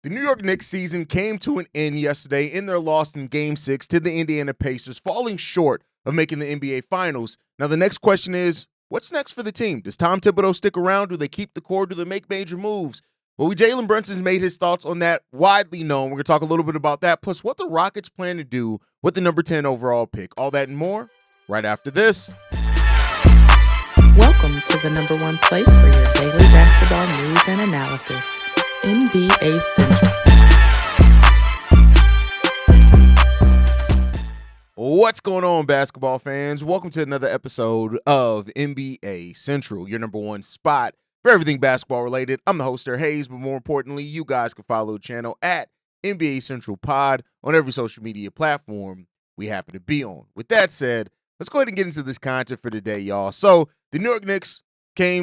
The New York Knicks season came to an end yesterday in their loss in Game 6 to the Indiana Pacers, falling short of making the NBA Finals. Now, the next question is, what's next for the team? Does Tom Thibodeau stick around? Do they keep the core? Do they make major moves? Well, Jalen Brunson's made his thoughts on that widely known. We're going to talk a little bit about that, plus what the Rockets plan to do with the number 10 overall pick. All that and more right after this. Welcome to the number one place for your daily basketball news and analysis, NBA Central. What's going on, basketball fans? Welcome to another episode of NBA Central, your number one spot for everything basketball related. I'm the host there, Hayes, but more importantly, you guys can follow the channel at NBA Central Pod on every social media platform we happen to be on. With that said, let's go ahead and get into this content for today, y'all. So the New York Knicks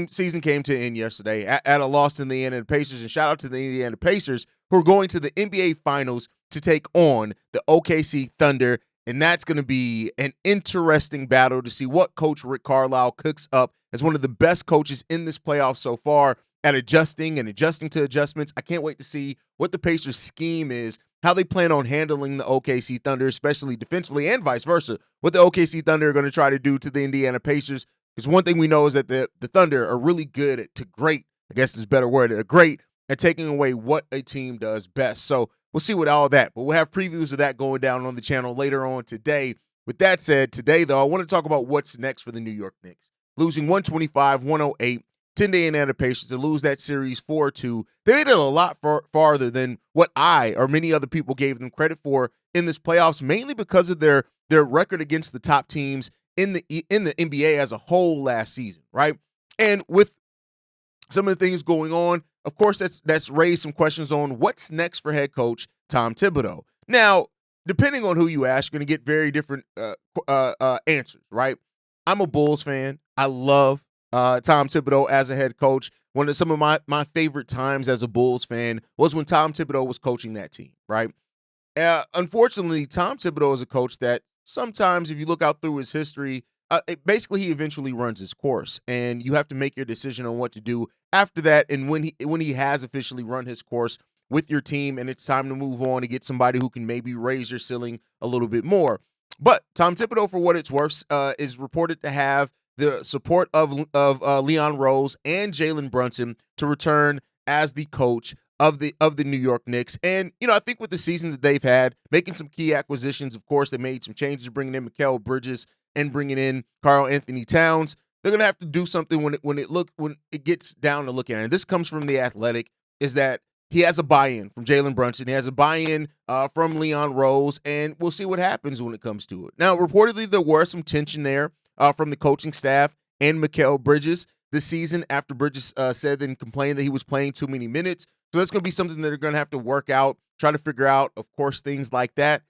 season came to an end yesterday at a loss to the Indiana Pacers, and shout out to the Indiana Pacers who are going to the NBA Finals to take on the OKC Thunder. And that's going to be an interesting battle to see what Coach Rick Carlisle cooks up as one of the best coaches in this playoff so far at adjusting to adjustments. I can't wait to see what the Pacers' scheme is, how they plan on handling the OKC Thunder, especially defensively and vice versa, what the OKC Thunder are going to try to do to the Indiana Pacers. Because one thing we know is that the Thunder are really good great at taking away what a team does best. So we'll see with all that, but we'll have previews of that going down on the channel later on today. With that said, today, though, I want to talk about what's next for the New York Knicks. Losing 125-108 to the Indiana Pacers to lose that series 4-2. They made it a lot farther than what I or many other people gave them credit for in this playoffs, mainly because of their record against the top teams in the NBA as a whole last season, right? And with some of the things going on, of course, that's raised some questions on what's next for head coach Tom Thibodeau. Now, depending on who you ask, you're going to get very different answers, right? I'm a Bulls fan. I love Tom Thibodeau as a head coach. Some of my favorite times as a Bulls fan was when Tom Thibodeau was coaching that team, right? Unfortunately, Tom Thibodeau is a coach that sometimes, if you look out through his history, basically he eventually runs his course, and you have to make your decision on what to do after that. And when he has officially run his course with your team, and it's time to move on to get somebody who can maybe raise your ceiling a little bit more. But Tom Thibodeau, for what it's worth, is reported to have the support of Leon Rose and Jalen Brunson to return as the coach of the New York Knicks. And, I think with the season that they've had, making some key acquisitions, of course, they made some changes, bringing in Mikal Bridges and bringing in Karl-Anthony Towns. They're going to have to do something when it gets down to looking at it. And this comes from The Athletic, is that he has a buy-in from Jalen Brunson. He has a buy-in from Leon Rose, and we'll see what happens when it comes to it. Now, reportedly, there were some tension there from the coaching staff and Mikal Bridges this season after Bridges said and complained that he was playing too many minutes. So that's going to be something that they're going to have to work out, try to figure out, of course, things like that.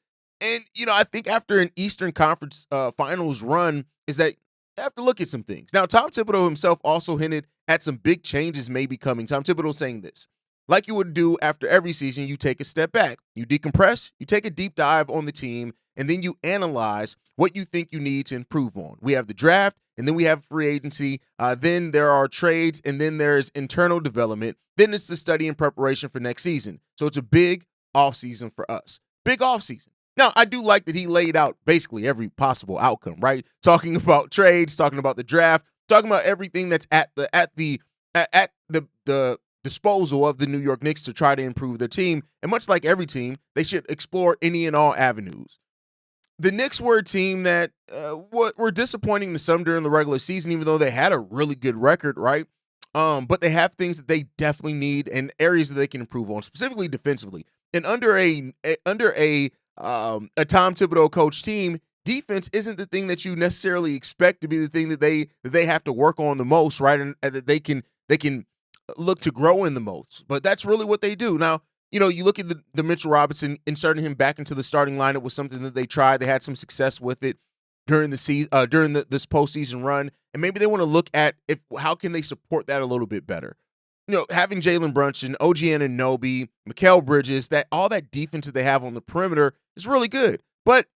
And, I think after an Eastern Conference Finals run is that you have to look at some things. Now, Tom Thibodeau himself also hinted at some big changes may be coming. Tom Thibodeau saying this: like you would do after every season, you take a step back, you decompress, you take a deep dive on the team, and then you analyze what you think you need to improve on. We have the draft, and then we have free agency. Then there are trades, and then there's internal development. Then it's the study and preparation for next season. So it's a big offseason for us. Big offseason. Now, I do like that he laid out basically every possible outcome, right? Talking about trades, talking about the draft, talking about everything that's at the disposal of the New York Knicks to try to improve their team. And much like every team, they should explore any and all avenues. The Knicks were a team that were disappointing to some during the regular season, even though they had a really good record, right? But they have things that they definitely need and areas that they can improve on, specifically defensively. And under a Tom Thibodeau coach team, defense isn't the thing that you necessarily expect to be the thing that they have to work on the most, right? And that they can look to grow in the most. But that's really what they do. Now, you look at the Mitchell Robinson, inserting him back into the starting lineup was something that they tried. They had some success with it during the season, during this postseason run, and maybe they want to look at how can they support that a little bit better. Having Jalen Brunson, OG Anunoby, Mikal Bridges, all that defense that they have on the perimeter is really good. But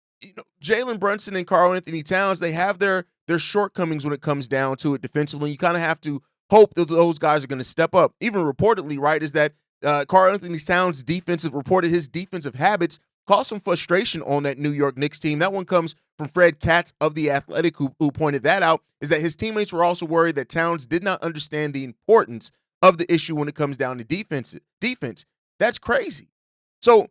Jalen Brunson and Karl-Anthony Towns, they have their shortcomings when it comes down to it defensively. You kind of have to hope that those guys are going to step up. Even reportedly, right, is that Karl Anthony Towns' reported his defensive habits caused some frustration on that New York Knicks team. That one comes from Fred Katz of The Athletic, who pointed that out, is that his teammates were also worried that Towns did not understand the importance of the issue when it comes down to defense. That's crazy. So,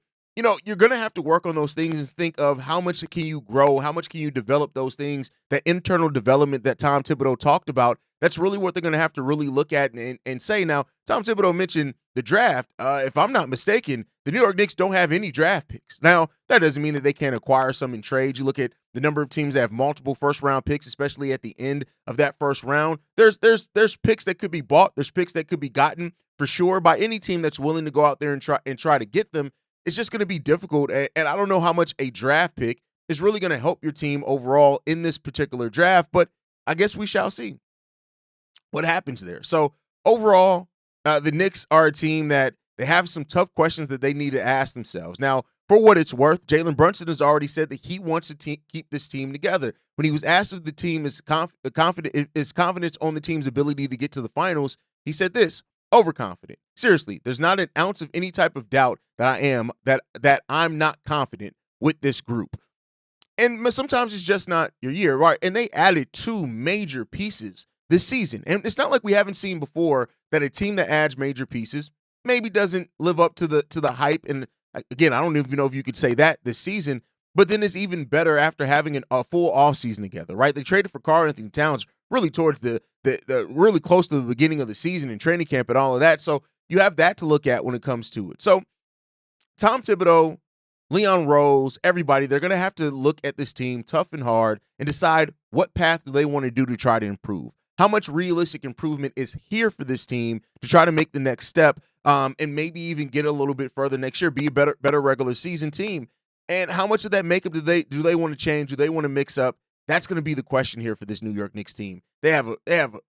you're going to have to work on those things and think of how much can you grow, how much can you develop those things, that internal development that Tom Thibodeau talked about. That's really what they're going to have to really look at and say. Now, Tom Thibodeau mentioned the draft. If I'm not mistaken, the New York Knicks don't have any draft picks. Now, that doesn't mean that they can't acquire some in trade. You look at the number of teams that have multiple first-round picks, especially at the end of that first round. There's picks that could be bought. There's picks that could be gotten for sure by any team that's willing to go out there and try to get them. It's just going to be difficult, and I don't know how much a draft pick is really going to help your team overall in this particular draft, but I guess we shall see what happens there. So overall, the Knicks are a team that they have some tough questions that they need to ask themselves. Now, for what it's worth, Jalen Brunson has already said that he wants to keep this team together. When he was asked if the team is confidence on the team's ability to get to the finals, he said this: overconfident. Seriously, there's not an ounce of any type of doubt that I'm not confident with this group. And sometimes it's just not your year, right? And they added 2 major pieces this season. And it's not like we haven't seen before that a team that adds major pieces maybe doesn't live up to the hype. And again, I don't even know if you could say that this season, but then it's even better after having a full offseason together, right? They traded for Carl Anthony Towns really towards the really close to the beginning of the season and training camp and all of that. So you have that to look at when it comes to it. So Tom Thibodeau, Leon Rose, everybody, they're going to have to look at this team tough and hard and decide what path do they want to do to try to improve. How much realistic improvement is here for this team to try to make the next step and maybe even get a little bit further next year, be a better regular season team. And how much of that makeup do they want to change? Do they want to mix up? That's going to be the question here for this New York Knicks team. They have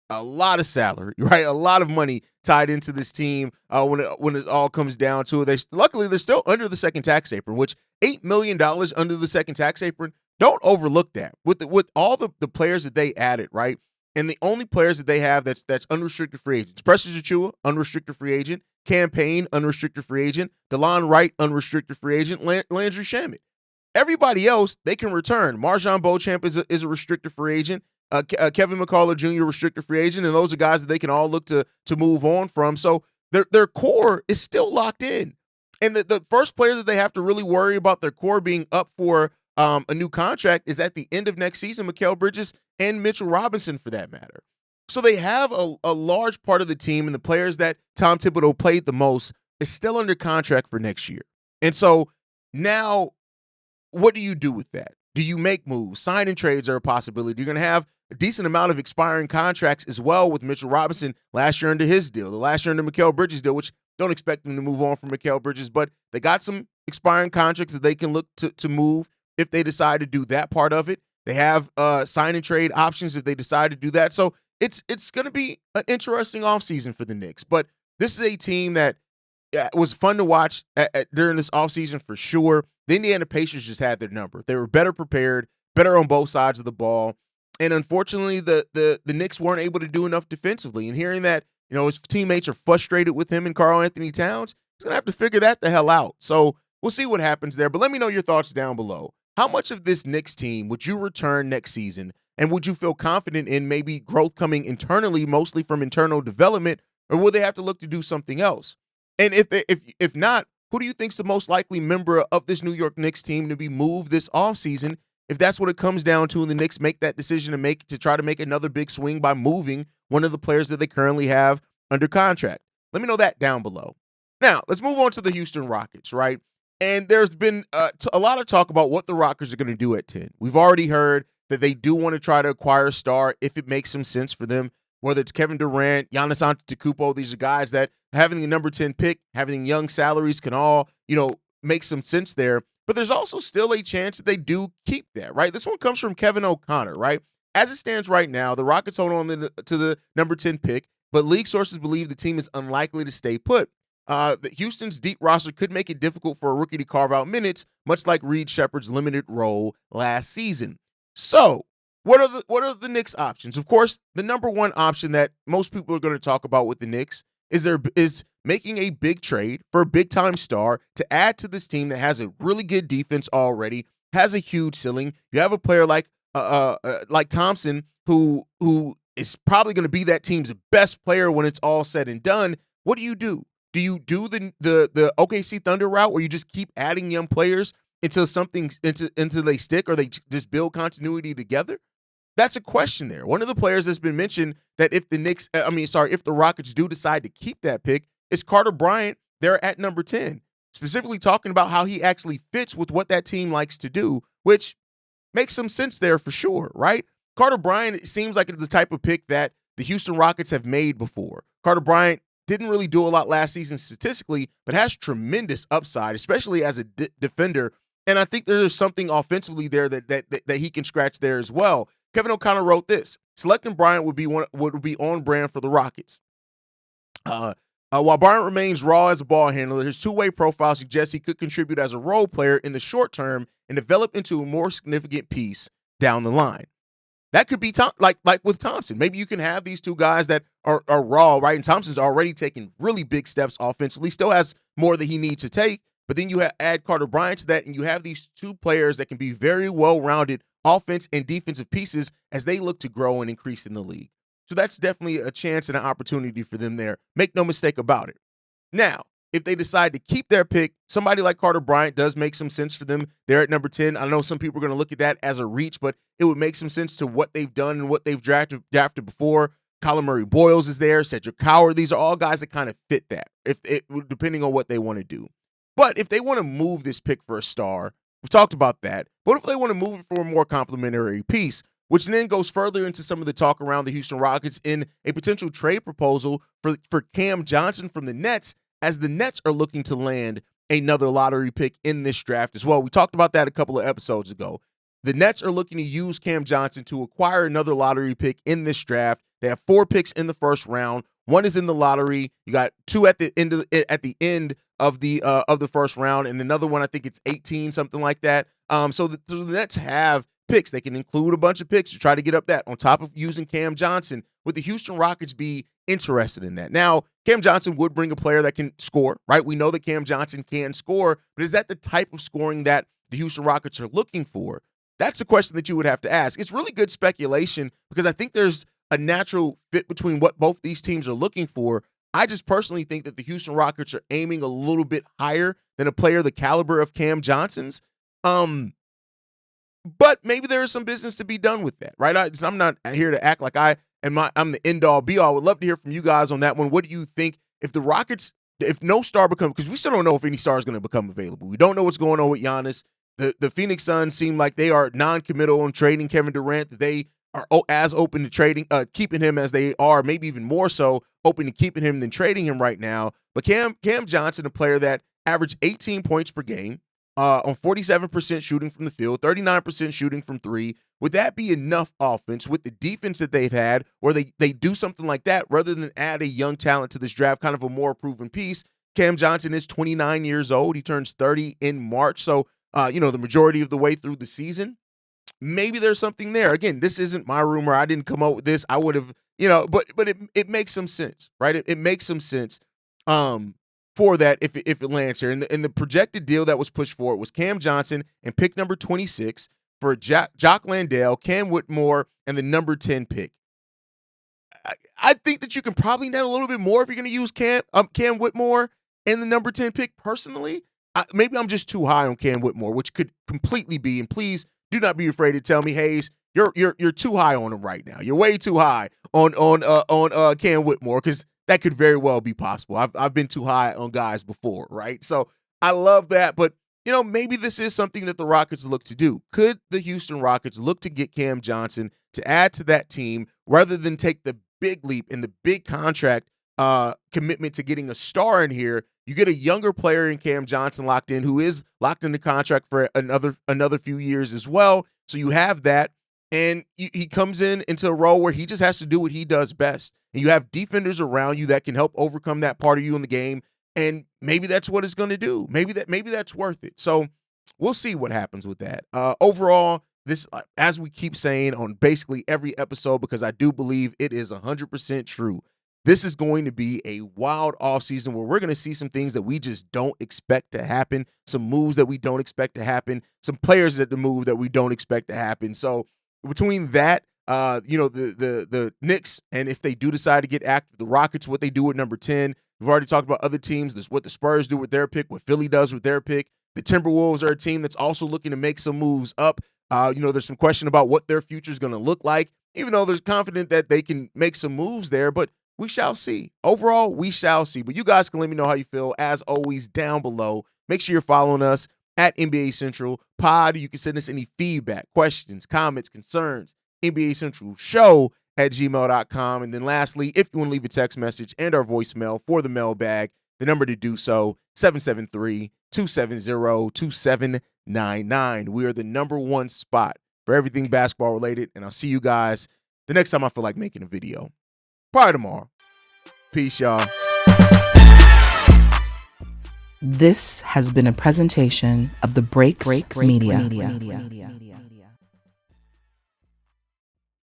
a lot of salary, right? A lot of money tied into this team when it all comes down to it. Luckily, they're still under the second tax apron, which $8 million under the second tax apron. Don't overlook that. With all the players that they added, right? And the only players that they have that's unrestricted free agents: Precious Achiuwa, unrestricted free agent; Campaign, unrestricted free agent; DeLon Wright, unrestricted free agent; Landry Shamet. Everybody else, they can return. Marjon Beauchamp is a restricted free agent. Kevin McCullough Jr., restricted free agent, and those are guys that they can all look to move on from. So their core is still locked in. And the first player that they have to really worry about their core being up for a new contract is at the end of next season, Mikal Bridges and Mitchell Robinson, for that matter. So they have a large part of the team, and the players that Tom Thibodeau played the most is still under contract for next year. And so now, what do you do with that? Do you make moves? Signing trades are a possibility. You're going to have a decent amount of expiring contracts as well with Mitchell Robinson last year under his deal, the last year under Mikal Bridges' deal, which don't expect them to move on from Mikal Bridges, but they got some expiring contracts that they can look to move if they decide to do that part of it. They have sign and trade options if they decide to do that. So it's going to be an interesting offseason for the Knicks. But this is a team that was fun to watch during this offseason for sure. The Indiana Pacers just had their number. They were better prepared, better on both sides of the ball. And unfortunately, the Knicks weren't able to do enough defensively. And hearing that, his teammates are frustrated with him and Karl Anthony Towns, he's going to have to figure that the hell out. So we'll see what happens there. But let me know your thoughts down below. How much of this Knicks team would you return next season? And would you feel confident in maybe growth coming mostly from internal development, or will they have to look to do something else? And if not, who do you think is the most likely member of this New York Knicks team to be moved this offseason? If that's what it comes down to, and the Knicks make that decision to try to make another big swing by moving one of the players that they currently have under contract. Let me know that down below. Now, let's move on to the Houston Rockets, right? And there's been a lot of talk about what the Rockets are going to do at 10. We've already heard that they do want to try to acquire a star if it makes some sense for them, whether it's Kevin Durant, Giannis Antetokounmpo. These are guys that having the number 10 pick, having young salaries can all, make some sense there. But there's also still a chance that they do keep that, right? This one comes from Kevin O'Connor, right? As it stands right now, the Rockets hold on to the number 10 pick, but league sources believe the team is unlikely to stay put. Houston's deep roster could make it difficult for a rookie to carve out minutes, much like Reed Shepherd's limited role last season. So, what are the Knicks options? Of course, the number one option that most people are going to talk about with the Knicks is making a big trade for a big-time star to add to this team that has a really good defense already, has a huge ceiling. You have a player like Thompson who is probably going to be that team's best player when it's all said and done. What do you do? Do you do the OKC Thunder route where you just keep adding young players until they stick, or they just build continuity together? That's a question there. One of the players that's been mentioned that if the Rockets do decide to keep that pick is Carter Bryant. They're at number 10, specifically talking about how he actually fits with what that team likes to do, which makes some sense there for sure, right? Carter Bryant seems like it's the type of pick that the Houston Rockets have made before. Carter Bryant didn't really do a lot last season statistically, but has tremendous upside, especially as a defender. And I think there's something offensively there that he can scratch there as well. Kevin O'Connor wrote this: selecting Bryant would be on brand for the Rockets. While Bryant remains raw as a ball handler, his two-way profile suggests he could contribute as a role player in the short term and develop into a more significant piece down the line. That could be like with Thompson. Maybe you can have these two guys that are raw, right? And Thompson's already taken really big steps offensively, still has more that he needs to take. But then you add Carter Bryant to that, and you have these two players that can be very well-rounded offense and defensive pieces as they look to grow and increase in the league. So that's definitely a chance and an opportunity for them there. Make no mistake about it. Now, if they decide to keep their pick, somebody like Carter Bryant does make some sense for them. They're at number 10. I know some people are going to look at that as a reach, but it would make some sense to what they've done and what they've drafted before. Colin Murray-Boyles is there, Cedric Coward. These are all guys that kind of fit that, depending on what they want to do. But if they want to move this pick for a star, we've talked about that. But if they want to move it for a more complimentary piece, which then goes further into some of the talk around the Houston Rockets in a potential trade proposal for Cam Johnson from the Nets, as the Nets are looking to land another lottery pick in this draft as well. We talked about that a couple of episodes ago. The Nets are looking to use Cam Johnson to acquire another lottery pick in this draft. They have 4 picks in the first round. 1 is in the lottery. You got 2 at the end of the first round, and another one, I think it's 18, something like that. So the Nets have picks. They can include a bunch of picks to try to get up that on top of using Cam Johnson. Would the Houston Rockets be interested in that? Now, Cam Johnson would bring a player that can score, right? We know that Cam Johnson can score, but is that the type of scoring that the Houston Rockets are looking for? That's a question that you would have to ask. It's really good speculation because I think there's a natural fit between what both these teams are looking for. I just personally think that the Houston Rockets are aiming a little bit higher than a player the caliber of Cam Johnson's. But maybe there is some business to be done with that, right? I'm not here to act like I'm the end-all, be-all. I would love to hear from you guys on that one. What do you think if the Rockets, if no star becomes, because we still don't know if any star is going to become available. We don't know what's going on with Giannis. The Phoenix Suns seem like they are non-committal on trading Kevin Durant, that they are as open to trading, keeping him as they are, maybe even more so open to keeping him than trading him right now. But Cam Johnson, a player that averaged 18 points per game, on 47% shooting from the field, 39% shooting from 3. Would that be enough offense with the defense that they've had, or they do something like that rather than add a young talent to this draft, kind of a more proven piece? Cam Johnson is 29 years old. He turns 30 in March, so the majority of the way through the season. Maybe there's something there. Again, this isn't my rumor. I didn't come up with this. I would have, but it makes some sense, right? It makes some sense for that if it lands here. And the projected deal that was pushed for it was Cam Johnson and pick number 26 for Jock Landale, Cam Whitmore, and the number 10 pick. I think that you can probably net a little bit more if you're going to use Cam Whitmore and the number 10 pick. Personally, maybe I'm just too high on Cam Whitmore, which could completely be. And please do not be afraid to tell me, Hayes, you're too high on him right now. You're way too high on Cam Whitmore, because that could very well be possible. I've been too high on guys before, right? So I love that, but maybe this is something that the Rockets look to do. Could the Houston Rockets look to get Cam Johnson to add to that team rather than take the big leap and the big contract commitment to getting a star in here? You get a younger player in Cam Johnson locked in, who is locked in the contract for another few years as well. So you have that, and he comes into a role where he just has to do what he does best. And you have defenders around you that can help overcome that part of you in the game. And maybe that's what it's going to do. Maybe that's worth it. So we'll see what happens with that. Overall, this, as we keep saying on basically every episode, because I do believe it is 100% true, This is going to be a wild offseason where we're going to see some things that we just don't expect to happen, some moves that we don't expect to happen, some players that move that we don't expect to happen. So between that, the Knicks, and if they do decide to get active, the Rockets, what they do with number 10. We've already talked about other teams. This what the Spurs do with their pick, what Philly does with their pick. The Timberwolves are a team that's also looking to make some moves up. There's some question about what their future is going to look like, even though there's confident that they can make some moves there, but we shall see. Overall, we shall see. But you guys can let me know how you feel, as always, down below. Make sure you're following us at NBA Central Pod. You can send us any feedback, questions, comments, concerns, NBA Central Show at gmail.com. And then lastly, if you want to leave a text message and our voicemail for the mailbag, the number to do so, 773-270-2799. We are the number one spot for everything basketball related, and I'll see you guys the next time I feel like making a video. Probably tomorrow. Peace, y'all. This has been a presentation of the Breaks Media.